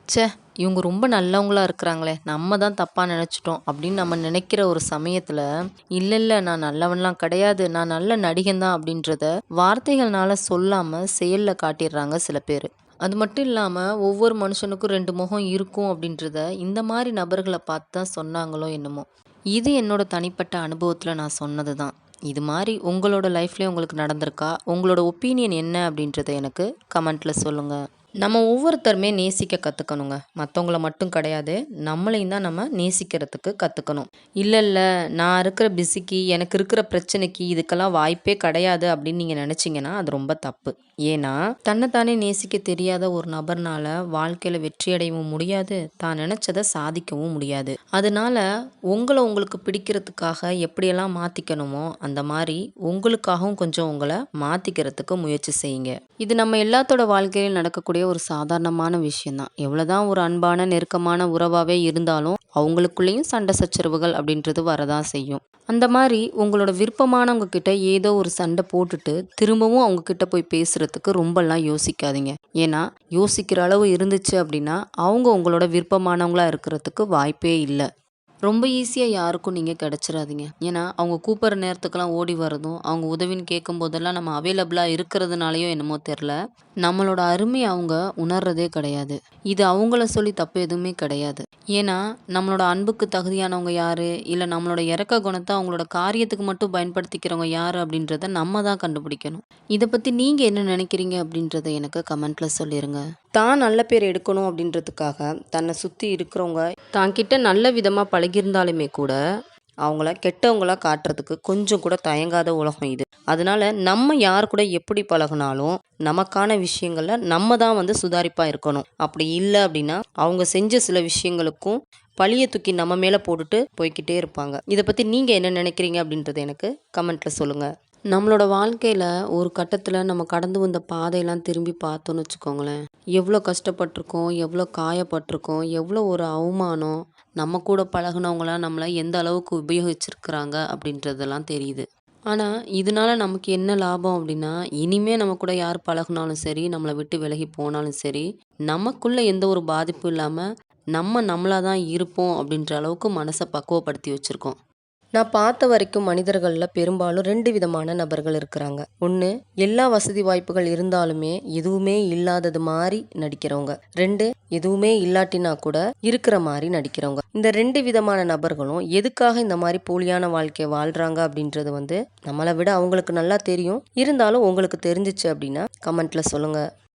ச்சே! இவங்க ரொம்ப நல்லவங்களா இருக்கிறாங்களே! நம்ம தான் தப்பா நெனச்சுட்டோம் அப்படின்னு நம்ம நினைக்கிற ஒரு சமயத்துல, இல்ல இல்ல நான் நல்லவன்லாம் கிடையாது. நான் நல்ல நடிகன் தான் அப்படின்றத வார்த்தைகள்னால சொல்லாம செயல்ல காட்டிர்றாங்க சில பேரு. அது மட்டும் இல்லாம ஒவ்வொரு மனுஷனுக்கும் 2 முகம் இருக்கும் அப்படின்றத இந்த மாரி நபர்கள பார்த்து தான் சொன்னாங்களோ என்னமோ! இது என்னோட தனிப்பட்ட அனுபவத்துல நான் சொன்னது தான். இது மாரி உங்களோட லைஃப்லயும் உங்களுக்கு நடந்திருக்கா? உங்களோட ஒப்பீனியன் என்ன அப்படின்றத எனக்கு கமெண்ட்ல சொல்லுங்க. நம்ம ஒவ்வொருத்தருமே நேசிக்க கத்துக்கணுங்க. மத்தவங்கள மட்டும் கிடையாது. நம்மளையும் தான் நம்ம நேசிக்கிறதுக்கு கத்துக்கணும். இல்ல, இல்ல நான் இருக்கிற பிஸிக்கு, எனக்கு இருக்கிற பிரச்சனைக்கு இதுக்கெல்லாம் வாய்ப்பே கிடையாது அப்படின்னு நீங்க நெனச்சீங்கன்னா, அது ரொம்ப தப்பு. ஏன்னா, தன்ன தானே நேசிக்க தெரியாத ஒரு நபர்னால வாழ்க்கையில வெற்றி அடையவும் முடியாது. தான் நெனச்சத சாதிக்கவும் முடியாது. அதனால உங்களுக்கு பிடிக்கிறதுக்காக எப்படியெல்லாம் மாத்திக்கணுமோ, அந்த மாரி உங்களுக்காகவும் கொஞ்சம் உங்கள மாத்திக்கிறதுக்கு முயற்சி செய்யுங்க. இது நம்ம எல்லாத்தோட வாழ்க்கையிலும் நடக்கக்கூடிய ஒரு சாதாரணமான விஷயம் தான். எவ்வளோதான் ஒரு அன்பான, நெருக்கமான உறவாவே இருந்தாலும், அவங்களுக்குள்ளேயும் சண்டை சச்சரவுகள் அப்படின்றது வரதான் செய்யும். அந்த மாரி உங்களோட விருப்பமானவங்க கிட்ட ஏதோ ஒரு சண்டை போட்டுட்டு, திரும்பவும் அவங்க கிட்ட போய் பேசுறதுக்கு ரொம்பலாம் யோசிக்காதீங்க. ஏன்னா, யோசிக்கிற அளவு இருந்துச்சு அப்படின்னா, அவங்க உங்களோட விருப்பமானவங்களா இருக்கிறதுக்கு வாய்ப்பே இல்ல. ரொம்ப ஈஸியா யாருக்கும் நீங்க கிடைச்சிராதீங்க. ஏன்னா, அவங்க கூப்பிடுற நேரத்துக்கெல்லாம் ஓடி வரதும், அவங்க உதவின்னு கேட்கும்போதெல்லாம் நம்ம அவைலபிளா இருக்கிறதுனாலயோ என்னமோ தெர்ல, நம்மளோட அருமைய அவங்க உணர்றதே கிடையாது. இது அவங்கள சொல்லி தப்பு எதுவுமே கிடையாது. ஏன்னா, நம்மளோட அன்புக்கு தகுதியானவங்க யாரு? இல்ல நம்மளோட இரக்க குணத்த அவங்களோட காரியத்துக்கு மட்டும் பயன்படுத்திக்கிறவங்க யாரு? அப்படின்றத நம்ம தான் கண்டுபிடிக்கணும். இத பத்தி நீங்க என்ன நினைக்கிறீங்க? அப்படின்றத எனக்கு கமெண்ட்ல சொல்லிருங்க. தான் நல்ல பேர் எடுக்கணும் அப்படின்றதுக்காக, தன்னை சுத்தி இருக்கிறவங்க தான்கிட்ட நல்ல விதமா பழகியிருந்தாலுமே கூட, அவங்கள கெட்டவங்களா காட்டுறதுக்கு கொஞ்சம் கூட தயங்காத உலகம் இது. அதனால நம்ம யார் கூட எப்படி பழகுனாலும், நமக்கான விஷயங்கள்ல நம்ம தான் வந்து சுதாரிப்பா இருக்கணும். அப்படி இல்ல அப்படின்னா, அவங்க செஞ்ச சில விஷயங்களுக்கும் பழிய தூக்கி நம்ம மேல போட்டுட்டு போய்க்கிட்டே இருப்பாங்க. இத பத்தி நீங்க என்ன நினைக்கிறீங்க அப்படின்றத எனக்கு கமெண்ட்ல சொல்லுங்க. நம்மளோட வாழ்க்கையில ஒரு கட்டத்துல நம்ம கடந்து வந்த பாதையெல்லாம் திரும்பி பார்த்தோம்னு வச்சுக்கோங்களேன். எவ்வளோ கஷ்டப்பட்டுருக்கோம், எவ்வளோ காயப்பட்டுருக்கோம், எவ்வளோ ஒரு அவமானம், நம்ம கூட பழகுனவங்கலாம் நம்மள எந்த அளவுக்கு உபயோகிச்சிருக்கிறாங்க அப்படின்றதெல்லாம் தெரியுது. ஆனா, இதனால நமக்கு என்ன லாபம் அப்படின்னா, இனிமே நம்ம கூட யார் பழகுனாலும் சரி, நம்மள விட்டு விலகி போனாலும் சரி, நமக்குள்ள எந்த ஒரு பாதிப்பும் இல்லாம, நம்ம நம்மளா தான் இருப்போம் அப்படின்ற அளவுக்கு மனச பக்குவப்படுத்தி வச்சிருக்கோம். நான் பார்த்த வரைக்கும் மனிதர்கள்ல பெரும்பாலும் 2 விதமான நபர்கள் இருக்கிறாங்க. 1 எல்லா வசதி வாய்ப்புகள் இருந்தாலுமே எதுவுமே இல்லாதது மாரி நடிக்கிறவங்க. 2 எதுவுமே இல்லாட்டினா கூட இருக்கிற மாரி நடிக்கிறவங்க. இந்த 2 விதமான நபர்களும் எதுக்காக இந்த மாரி போலியான வாழ்க்கைய வாழ்றாங்க அப்படின்றது வந்து நம்மள விட அவங்களுக்கு நல்லா தெரியும். இருந்தாலும் உங்களுக்கு தெரிஞ்சுச்சு அப்படின்னா கமெண்ட்ல சொல்லுங்க.